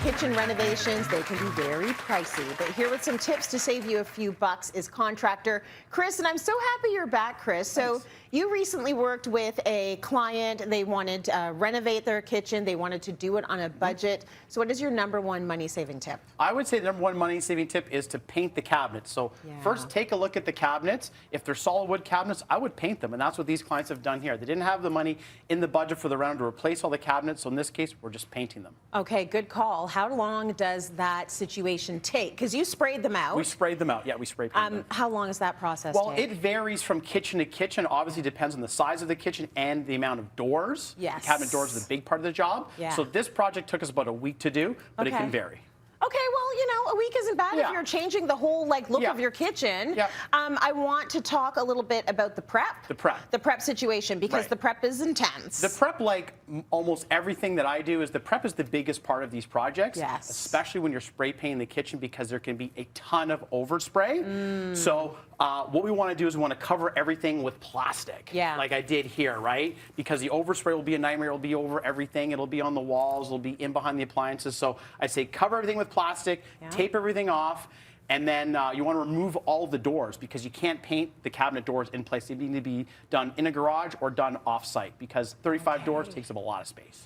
kitchen renovations, they can be very pricey. But here with some tips to save you a few bucks is Contractor. Chris, and I'm so happy you're back, Chris. Thanks. So you recently worked with a client. They wanted to renovate their kitchen. They wanted to do it on a budget. So what is your #1 money-saving tip? I would say the #1 money-saving tip is to paint the cabinets. So first, take a look at the cabinets. If they're solid wood cabinets, I would paint them, and that's what these clients have done here. They didn't have the money in the budget for the reno to replace all the cabinets, so in this case, we're just painting them. Okay, good call. How long does that situation take? Because you sprayed them out. We sprayed them out. Yeah, we spray painted them. How long does that process Well, take? it varies from kitchen to kitchen. Obviously, depends on the size of the kitchen and the amount of doors. Yes. The cabinet doors are the big part of the job. Yeah. So this project took us about a week to do, but it Okay. can vary. Okay, well, you know, a week isn't bad if Yeah. you're changing the whole look Yeah. of your kitchen. Yeah. I want to talk a little bit about the prep. The prep. The prep situation, because Right. the prep is intense. The prep, like almost everything that I do, is the prep is the biggest part of these projects. Yes. Especially when you're spray painting the kitchen, because there can be a ton of overspray. So what we want to do is we want to cover everything with plastic. Yeah. Like I did here, right? Because the overspray will be a nightmare. It'll be over everything. It'll be on the walls. It'll be in behind the appliances. So I'd say cover everything with plastic, tape everything off. And then you want to remove all the doors, because you can't paint the cabinet doors in place. They need to be done in a garage or done off-site, because 35 doors takes up a lot of space.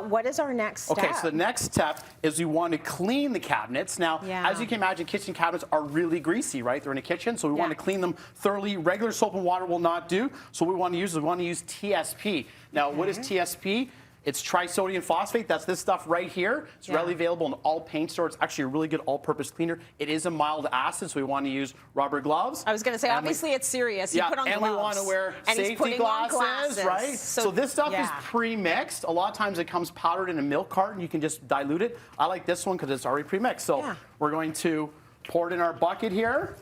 What is our next step? Okay, so the next step is we want to clean the cabinets. Now, as you can imagine, kitchen cabinets are really greasy, right? They're in a kitchen, so we want to clean them thoroughly. Regular soap and water will not do. So what we want to use is TSP. Now, what is TSP? It's trisodium phosphate. That's this stuff right here. It's readily available in all paint stores. It's actually a really good all-purpose cleaner. It is a mild acid, so we want to use rubber gloves. I was going to say, obviously it's serious. You put on and gloves. we want to wear and safety glasses, right? So this stuff is pre-mixed. A lot of times it comes powdered in a milk carton. You can just dilute it. I like this one because it's already pre-mixed. So we're going to pour it in our bucket here,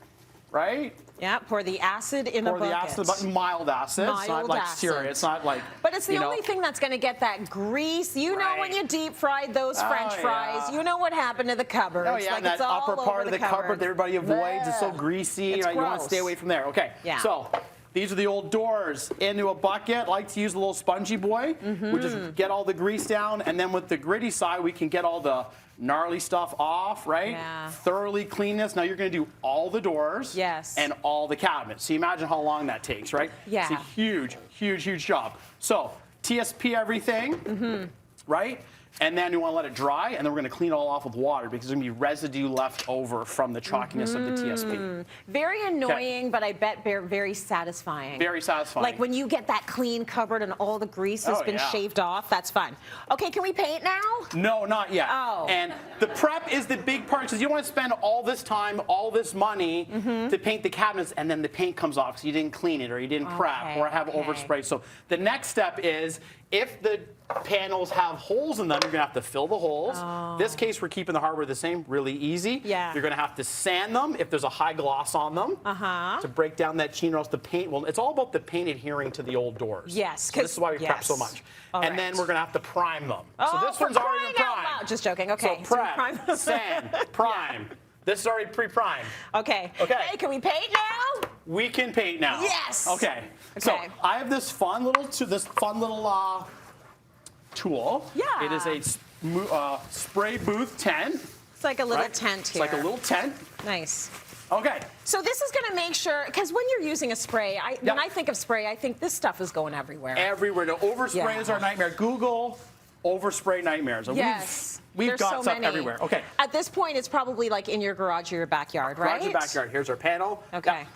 right? Yeah, pour the acid in a bucket. Pour the acid, but mild acid. It's not like cereal. It's not like. But it's the only thing that's going to get that grease. You know, when you deep fried those French fries, you know what happened to the cupboard. Oh, yeah, like and that upper part of the cupboard that everybody avoids. It's so greasy. It's right? You gross. want to stay away from there. Okay. Yeah. So these are the old doors into a bucket. I like to use a little spongy boy. We just get all the grease down, and then with the gritty side, we can get all the gnarly stuff off, right? Yeah. Thoroughly clean this. Now you're going to do all the doors and all the cabinets. So you imagine how long that takes, right? Yeah. It's a huge, huge, huge job. So TSP everything, right? And then you want to let it dry, and then we're going to clean it all off with water, because there's going to be residue left over from the chalkiness of the TSP. Very annoying, but I bet very satisfying. Very satisfying. Like when you get that clean cupboard and all the grease has been shaved off, that's fun. Okay, can we paint now? No, not yet. Oh. And the prep is the big part, because you don't want to spend all this time, all this money to paint the cabinets, and then the paint comes off because you didn't clean it, or you didn't prep, or have overspray. So the next step is, if the panels have holes in them, you're going to have to fill the holes. This case, we're keeping the hardware the same, really easy. Yeah. You're going to have to sand them if there's a high gloss on them to break down that sheen, or else the paint will. It's all about the paint adhering to the old doors. Yes. So this is why we prep so much. And then we're going to have to prime them. So this one's already been primed. Just joking. Okay. So prep, sand, prime. This is already pre-primed. Okay. Okay. Hey, can we paint now? We can paint now. Yes. Okay. So I have this fun little tool. Yeah. It is a spray booth tent. It's like a little tent here. It's like a little tent. Nice. Okay. So this is going to make sure, because when you're using a spray, when I think of spray, I think this stuff is going everywhere. Everywhere. No, overspray is our nightmare. Google overspray nightmares. Yes. We've got stuff everywhere. Okay. At this point, it's probably like in your garage or your backyard, right? Garage or backyard. Here's our panel. Okay.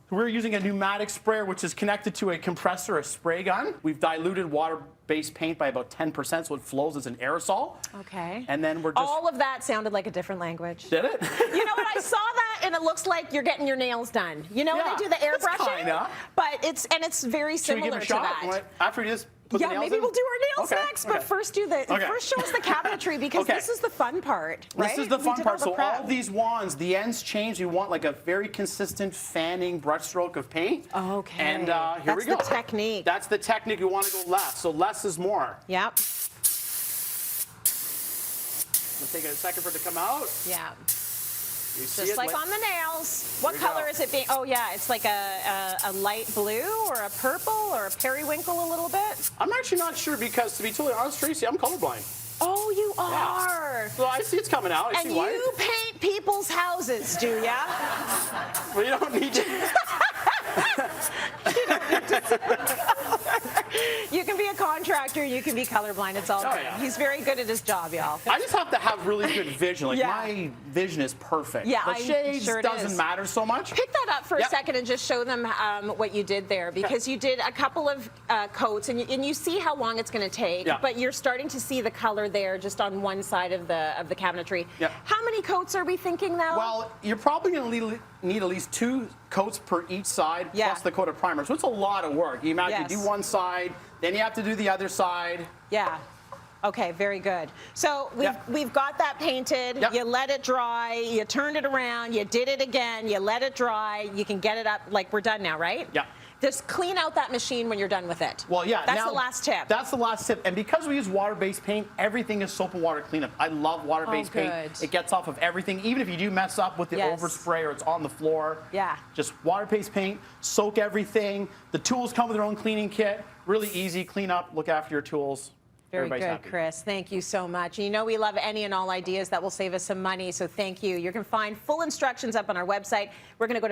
We're using a pneumatic sprayer, which is connected to a compressor, a spray gun. We've diluted water-based paint by about 10%, so it flows as an aerosol. Okay. And then we're just... All of that sounded like a different language. Did it? You know what? I saw that, and it looks like you're getting your nails done. You know when they do the airbrushing? Kinda. But it's very similar to that. After we just put the nails maybe in? we'll do our nails next. But first, first show us the cabinetry, because this is the fun part, right? This is the fun part. So all these wands, the ends change. We want like a very consistent fanning brush stroke of paint. Okay. And here we go. That's the technique. That's the technique. We want to go less. So less is more. Yep. We'll take a second for it to come out. Yeah. You see Just like on the nails. What color is it being? Oh, yeah, it's like a light blue or a purple or a periwinkle a little bit. I'm actually not sure, because to be totally honest, Tracy, I'm colorblind. Oh, you are. So I see it's coming out. I And see white. you paint people's houses, do ya? Well, you don't need to. You can be a contractor, you can be colorblind, it's all good. yeah. He's very good at his job, y'all. I just have to have really good vision. Like Yeah. my vision is perfect. Yeah, the I'm shades sure it doesn't is. matter so much. Pick that up for a Yep. second and just show them what you did there, because you did a couple of coats, and you see how long it's going to take, Yeah. but you're starting to see the color there just on one side of the cabinetry. Yep. How many coats are we thinking now? Well, you're probably going to need at least 2 coats per each side, Yeah. plus the coat of primer. So it's a lot of work. You imagine Yes. you do one side, then you have to do the other side. Yeah. Okay, very good. So we've got that painted. Yep. You let it dry. You turned it around. You did it again. You let it dry. You can get it up. Like, we're done now, right? Yeah. Just clean out that machine when you're done with it. Well, yeah. That's now, the last tip. That's the last tip. And because we use water-based paint, everything is soap and water cleanup. I love water-based Oh, paint. good. It gets off of everything. Even if you do mess up with the Yes. overspray or it's on the floor. Yeah. Just water-based paint, soak everything. The tools come with their own cleaning kit. Really easy. Clean up, look after your tools. Very Everybody's good, happy. Chris. Thank you so much. You know we love any and all ideas that will save us some money, so thank you. You can find full instructions up on our website. We're going to go to